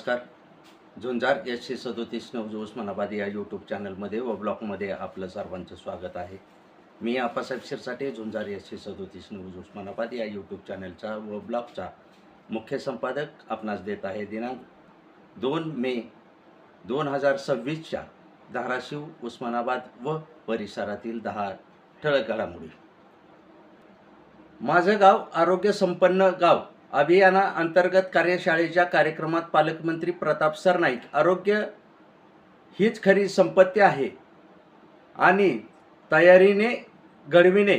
नमस्कार. झुंजार SC37 news Osmanabad या YouTube चॅनलमध्ये व ब्लॉगमध्ये आपलं सर्वांचं स्वागत आहे. मी आप्पासाहेब शिरसाटे, झुंजार SC37 न्यूज उस्मानाबाद या यूट्यूब चॅनलचा व ब्लॉगचा मुख्य संपादक आपणास देत आहे. दिनांक 2 मे 2026च्या धाराशिव, उस्मानाबाद व परिसरातील 10 ठळक घडामोडी. माझं गाव आरोग्य संपन्न गाव अभियानाअंतर्गत कार्यशाळेच्या कार्यक्रमात पालकमंत्री प्रताप सरनाईक, आरोग्य हीच खरी संपत्ती आहे आणि तयारीने घडविणे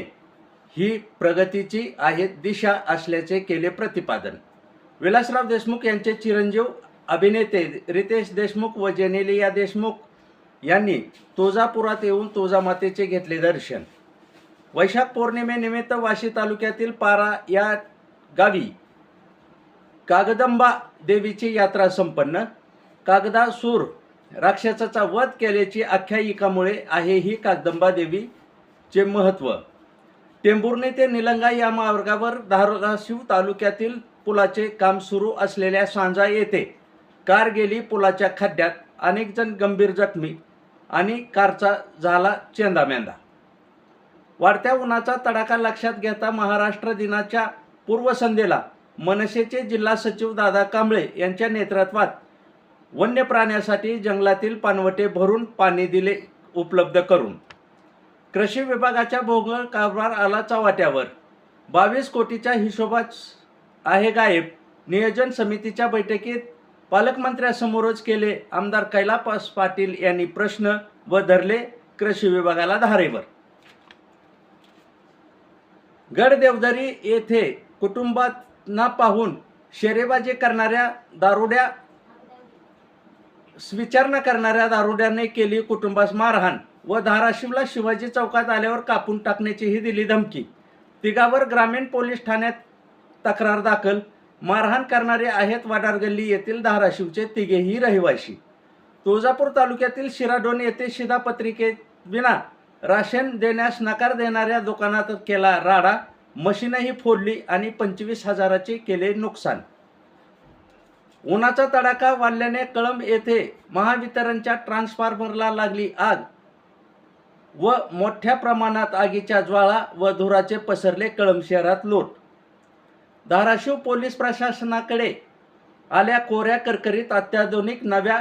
ही प्रगतीची आहे दिशा असल्याचे केले प्रतिपादन. विलासराव देशमुख यांचे चिरंजीव अभिनेते रितेश देशमुख व जेनेलिया देशमुख यांनी तुळजापुरात येऊन तुळजामातेचे घेतले दर्शन. वैशाख पौर्णिमेनिमित्त वाशी तालुक्यातील पारा या गावी कागदंबा देवीची यात्रा संपन्न. कागदासूर राक्षसाचा वध केल्याची आख्यायिकामुळे आहे ही कागदंबा देवीचे महत्त्व. टेंभुर्णी ते निलंगा या मार्गावर धाराशिव तालुक्यातील पुलाचे काम सुरू असलेल्या सांजा येथे कार गेली पुलाच्या खड्ड्यात, अनेक जण गंभीर जखमी आणि कारचा झाला चेंदामेंदा. वाढत्या उन्हाचा तडाखा लक्षात घेता महाराष्ट्र दिनाच्या पूर्वसंध्येला मनसेचे जिल्हा सचिव दादा कांबळे यांच्या नेतृत्वात वन्य प्राण्यासाठी जंगलातील पाणवठे भरून पाणी दिले उपलब्ध करून. कृषी विभागाच्या भोंगळ कारभार आला चव्हाट्यावर. 22 कोटीच्या हिशोबात आहे गायब. नियोजन समितीच्या बैठकीत पालकमंत्र्यांसमोरच केले आमदार कैलास पाटील यांनी प्रश्न व धरले कृषी विभागाला धारेवर. गडदेवदरी येथे कुटुंबात ना पाहून शेरेबाजी करणाऱ्या दारुड्या विचारणा करणाऱ्या दारुड्याने केली कुटुंबास मारहाण व धाराशिवला शिवाजी चौकात आल्यावर कापून टाकण्याचीही दिली धमकी. तिघावर ग्रामीण पोलीस ठाण्यात तक्रार दाखल. मारहाण करणारे आहेत वडारगल्ली येथील धाराशिवचे तिघेही रहिवासी. तुळजापूर तालुक्यातील शिराडोन येथे शिधापत्रिकेविना राशन देण्यास नकार देणाऱ्या दुकानात केला राडा. मशीनही फोडली आणि 25,000चे केले नुकसान. उन्हाचा तडाखा वाढल्याने कळंब येथे महावितरणच्या ट्रान्सफॉर्मरला लागली आग व मोठ्या प्रमाणात आगीच्या ज्वाळा व धुराचे पसरले. कळंब शहरात लोट. धाराशिव पोलीस प्रशासनाकडे आल्या कोऱ्या करकरीत अत्याधुनिक नव्या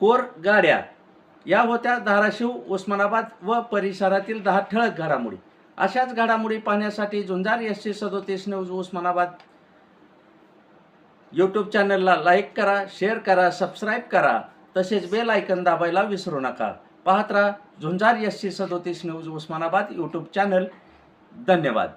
कोर गाड्या. या होत्या धाराशिव, उस्मानाबाद व परिसरातील 10 ठळक घडामोडी. अशाच घडामोडी पाहण्यासाठी झुंजार SC37 न्यूज उस्मानाबाद यूट्यूब चॅनलला लाईक करा, शेअर करा, सबस्क्राईब करा, तसेच बेल आयकन दाबायला विसरू नका. पाहत राहा झुंजार SC37 news Osmanabad YouTube channel. धन्यवाद.